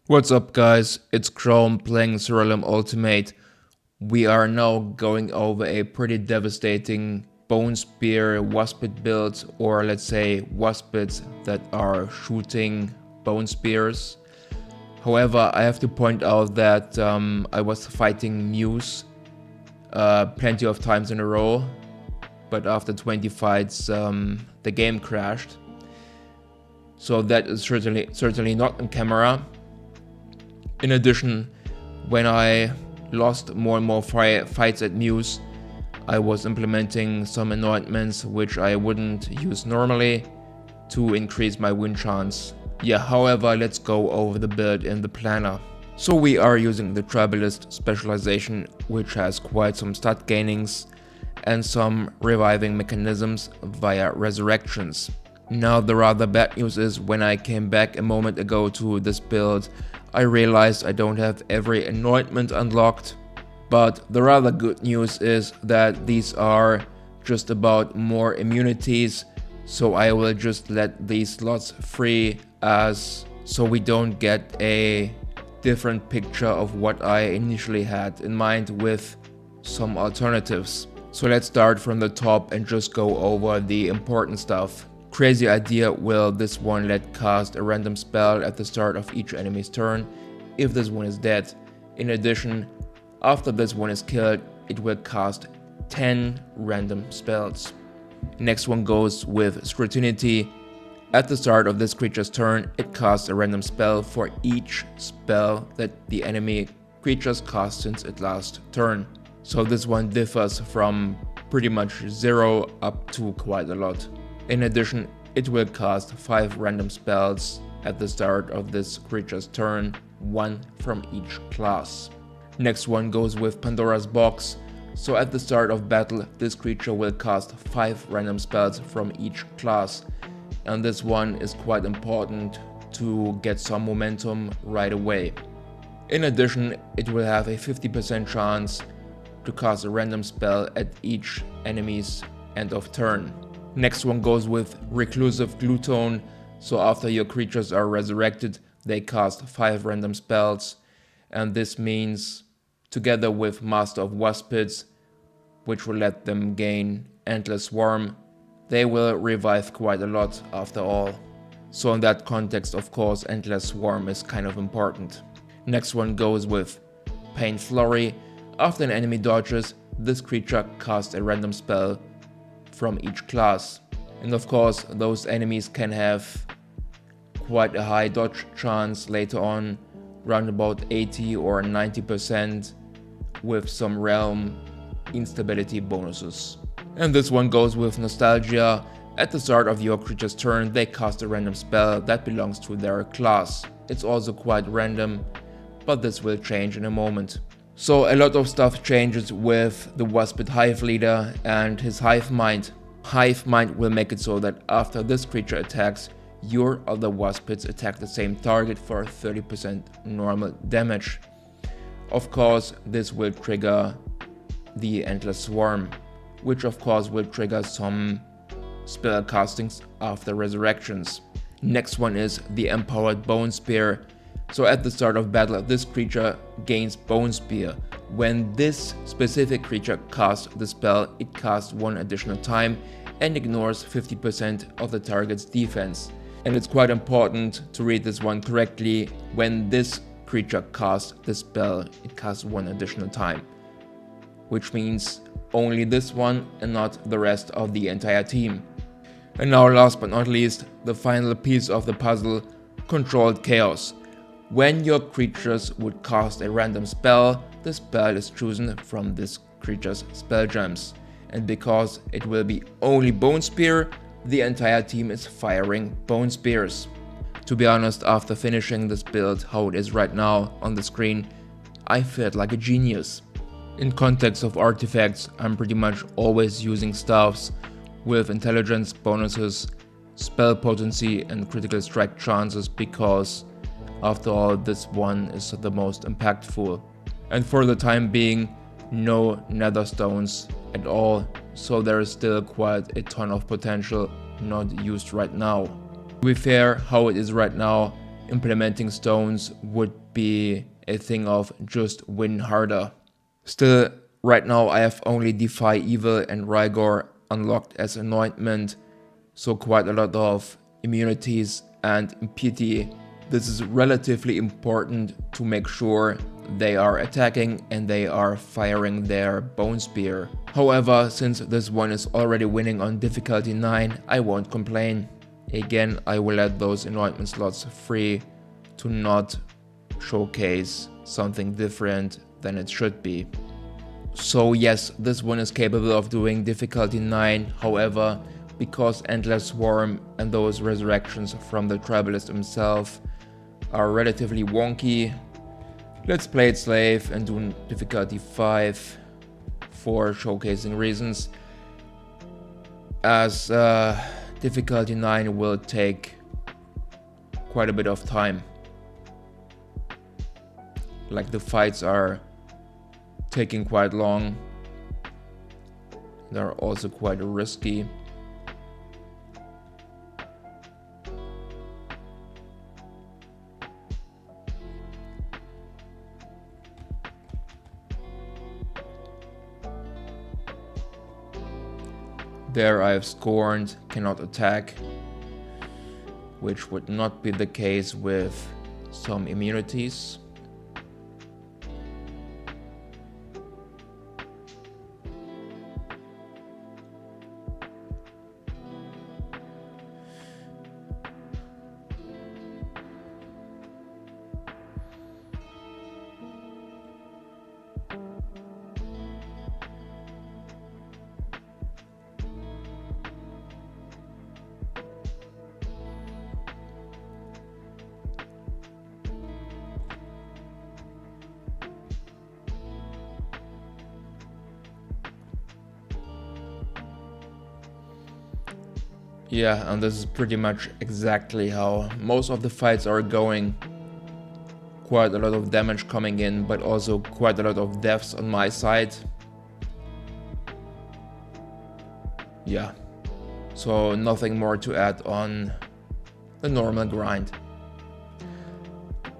What's up guys, it's Chrome playing Siralim Ultimate. We are now going over a pretty devastating Bonespear Waspid build, or let's say Waspids that are shooting Bonespears. However, I have to point out that I was fighting Muse plenty of times in a row, but after 20 fights the game crashed. So that is certainly not on camera. In addition, when I lost more and more fights at Muse, I was implementing some anointments which I wouldn't use normally to increase my win chance. Yeah, however, let's go over the build in the planner. So we are using the Tribalist specialization, which has quite some stat gainings and some reviving mechanisms via resurrections. Now the rather bad news is, when I came back a moment ago to this build, I realized I don't have every anointment unlocked. But the rather good news is that these are just about more immunities, so I will just let these slots free so we don't get a different picture of what I initially had in mind with some alternatives. So let's start from the top and just go over the important stuff. Crazy idea, will this one let cast a random spell at the start of each enemy's turn if this one is dead. In addition, after this one is killed, it will cast 10 random spells. Next one goes with Scrutinity. At the start of this creature's turn, it casts a random spell for each spell that the enemy creatures cast since its last turn. So this one differs from pretty much 0 up to quite a lot. In addition, it will cast 5 random spells at the start of this creature's turn, 1 from each class. Next one goes with Pandora's Box. So at the start of battle, this creature will cast 5 random spells from each class, and this one is quite important to get some momentum right away. In addition, it will have a 50% chance to cast a random spell at each enemy's end of turn. Next one goes with Reclusive Glutone. So after your creatures are resurrected, they cast 5 random spells, and this means, together with Master of Waspids, which will let them gain Endless Swarm, they will revive quite a lot after all. So in that context, of course, Endless Swarm is kind of important. Next one goes with Pain Flurry. After an enemy dodges, this creature casts a random spell from each class. And of course, those enemies can have quite a high dodge chance later on, around about 80 or 90%, with some realm instability bonuses. And this one goes with Nostalgia. At the start of your creature's turn, they cast a random spell that belongs to their class. It's also quite random, but this will change in a moment. So a lot of stuff changes with the Waspid Hive Leader and his Hive Mind. Hive Mind will make it so that after this creature attacks, your other Waspids attack the same target for 30% normal damage. Of course, this will trigger the Endless Swarm, which of course will trigger some spell castings after resurrections. Next one is the Empowered Bonespear. So at the start of battle, this creature gains Bonespear. When this specific creature casts the spell, it casts 1 additional time and ignores 50% of the target's defense. And it's quite important to read this one correctly. When this creature casts the spell, it casts 1 additional time, which means only this one and not the rest of the entire team. And now, last but not least, the final piece of the puzzle, Controlled Chaos. When your creatures would cast a random spell, the spell is chosen from this creature's spell gems. And because it will be only Bonespear, the entire team is firing Bonespears. To be honest, after finishing this build how it is right now on the screen, I felt like a genius. In context of artifacts, I'm pretty much always using staffs with intelligence bonuses, spell potency and critical strike chances, because after all, this one is the most impactful. And for the time being, no nether stones at all, so there is still quite a ton of potential not used right now. To be fair, how it is right now, implementing stones would be a thing of just win harder. Still, right now I have only Defy Evil and Rigor unlocked as anointment, so quite a lot of immunities and impiety. This is relatively important to make sure they are attacking and they are firing their Bonespear. However, since this one is already winning on difficulty 9, I won't complain. Again, I will let those anointment slots free to not showcase something different than it should be. So yes, this one is capable of doing difficulty 9, however, because Endless Swarm and those resurrections from the Tribalist himself are relatively wonky, let's play it safe and do difficulty 5 for showcasing reasons, as difficulty 9 will take quite a bit of time. Like, the fights are taking quite long, they're also quite risky. There I have scorned, cannot attack, which would not be the case with some immunities. Yeah, and this is pretty much exactly how most of the fights are going. Quite a lot of damage coming in, but also quite a lot of deaths on my side. Yeah, so nothing more to add on the normal grind.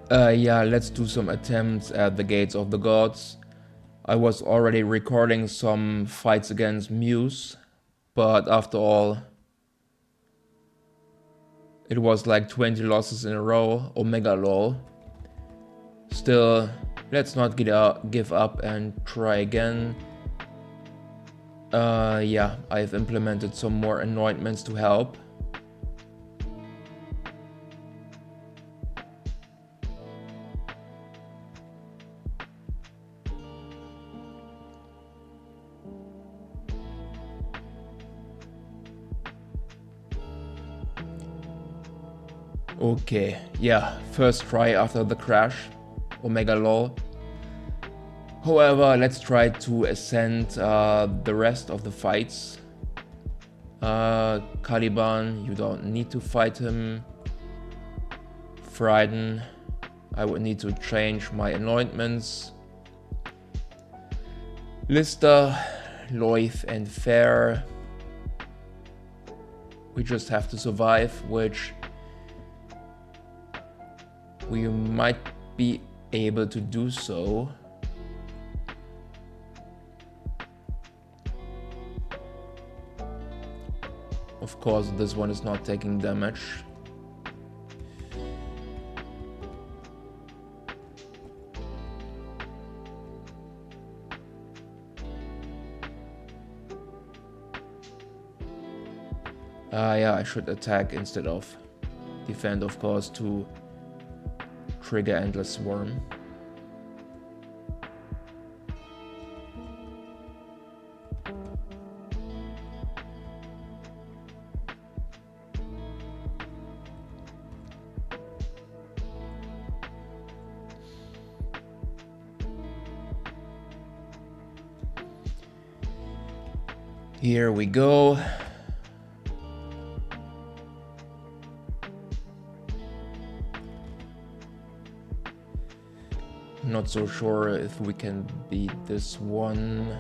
Yeah, let's do some attempts at the Gates of the Gods. I was already recording some fights against Muse, but after all, it was like 20 losses in a row, Omega lol. Still, let's not give up and try again. Yeah, I've implemented some more anointments to help. Okay, yeah, first try after the crash, Omega lol. However, let's try to ascend the rest of the fights. Caliban, you don't need to fight him. Frieden, I would need to change my anointments. Lister, Loif and Fair. We just have to survive, which we might be able to do so. Of course, this one is not taking damage. Yeah, I should attack instead of defend, of course, to trigger Endless Swarm. Here we go. Not so sure if we can beat this one.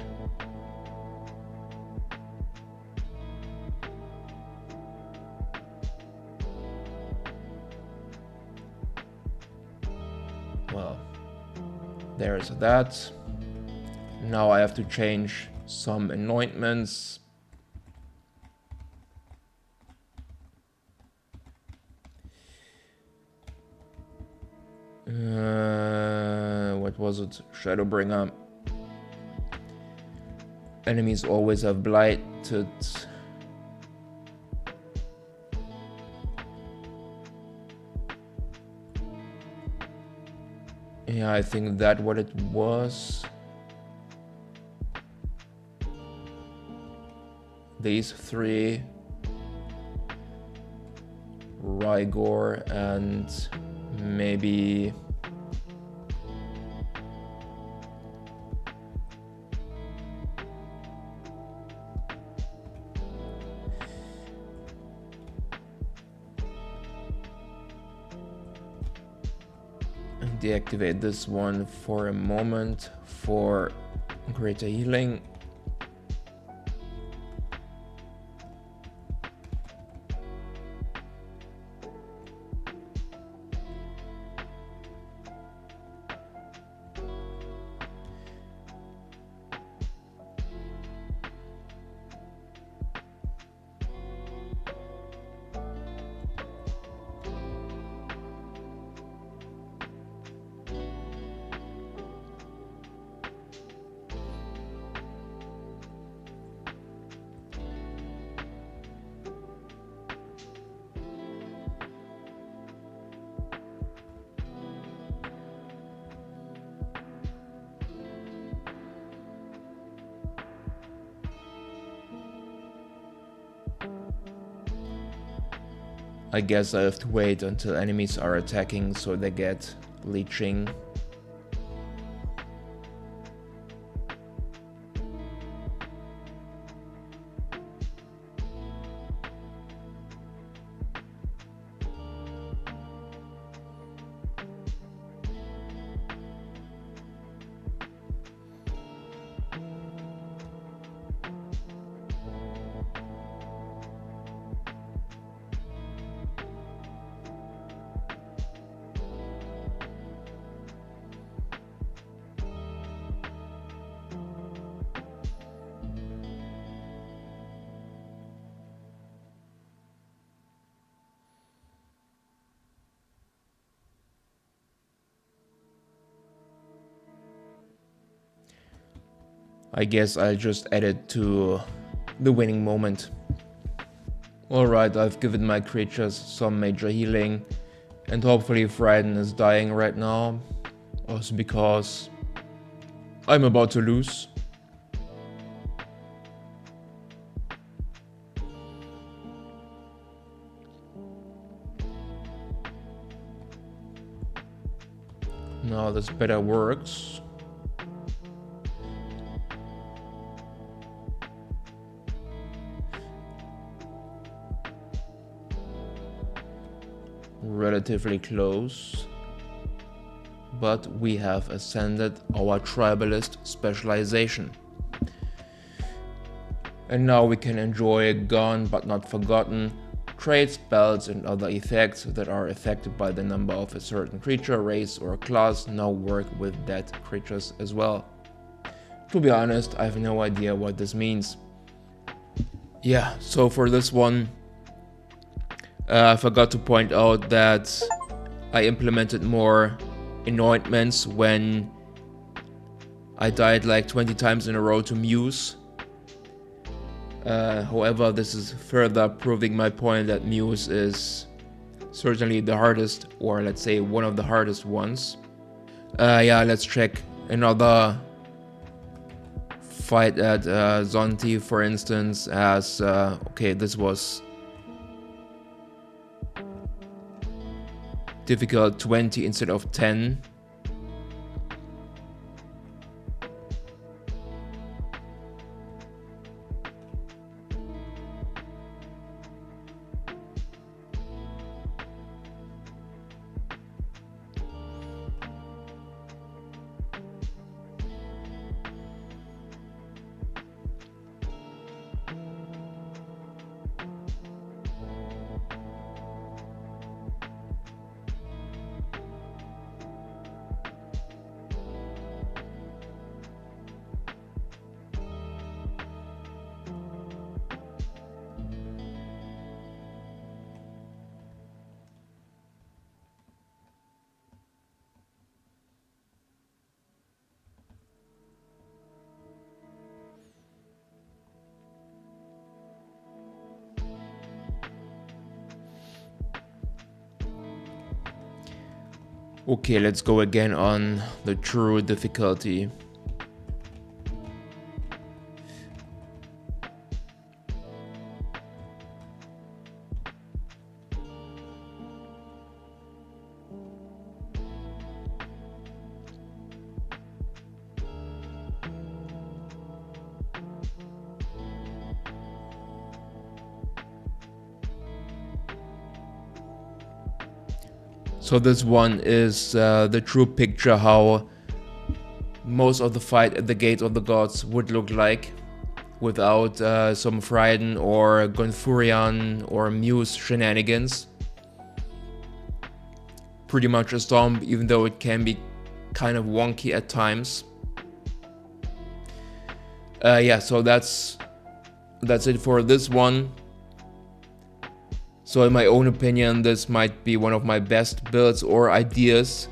Well, there's that. Now I have to change some anointments. What was it? Shadowbringer. Enemies always have blighted. Yeah, I think that's what it was. These three. Rygor and maybe deactivate this one for a moment for greater healing. I guess I have to wait until enemies are attacking so they get leeching. I guess I'll just add it to the winning moment. Alright, I've given my creatures some major healing, and hopefully Frieden is dying right now, also because I'm about to lose. Now this better works. Relatively close, but we have ascended our tribalist specialization. And now we can enjoy Gone but Not Forgotten, trade spells and other effects that are affected by the number of a certain creature, race or class now work with that creatures as well. To be honest, I have no idea what this means. Yeah, so for this one, I forgot to point out that I implemented more anointments when I died like 20 times in a row to Muse. However, this is further proving my point that Muse is certainly the hardest, or let's say one of the hardest ones. Yeah, let's check another fight at Zonti, for instance, as okay, this was difficult 20 instead of 10. Okay, let's go again on the true difficulty. So this one is the true picture how most of the fight at the Gate of the Gods would look like without some Frieden or Gonfurian or Muse shenanigans. Pretty much a Stomp, even though it can be kind of wonky at times. Yeah, so that's it for this one. So in my own opinion, this might be one of my best builds or ideas.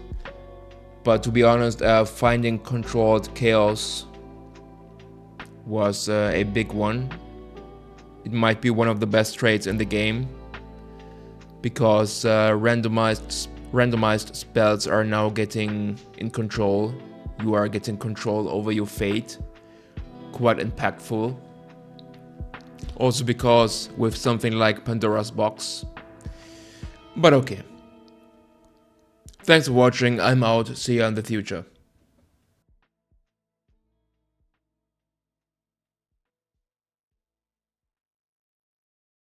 But to be honest, finding controlled chaos was a big one. It might be one of the best traits in the game. Because randomized spells are now getting in control. You are getting control over your fate. Quite impactful. Also because with something like Pandora's Box. But okay. Thanks for watching, I'm out, see you in the future.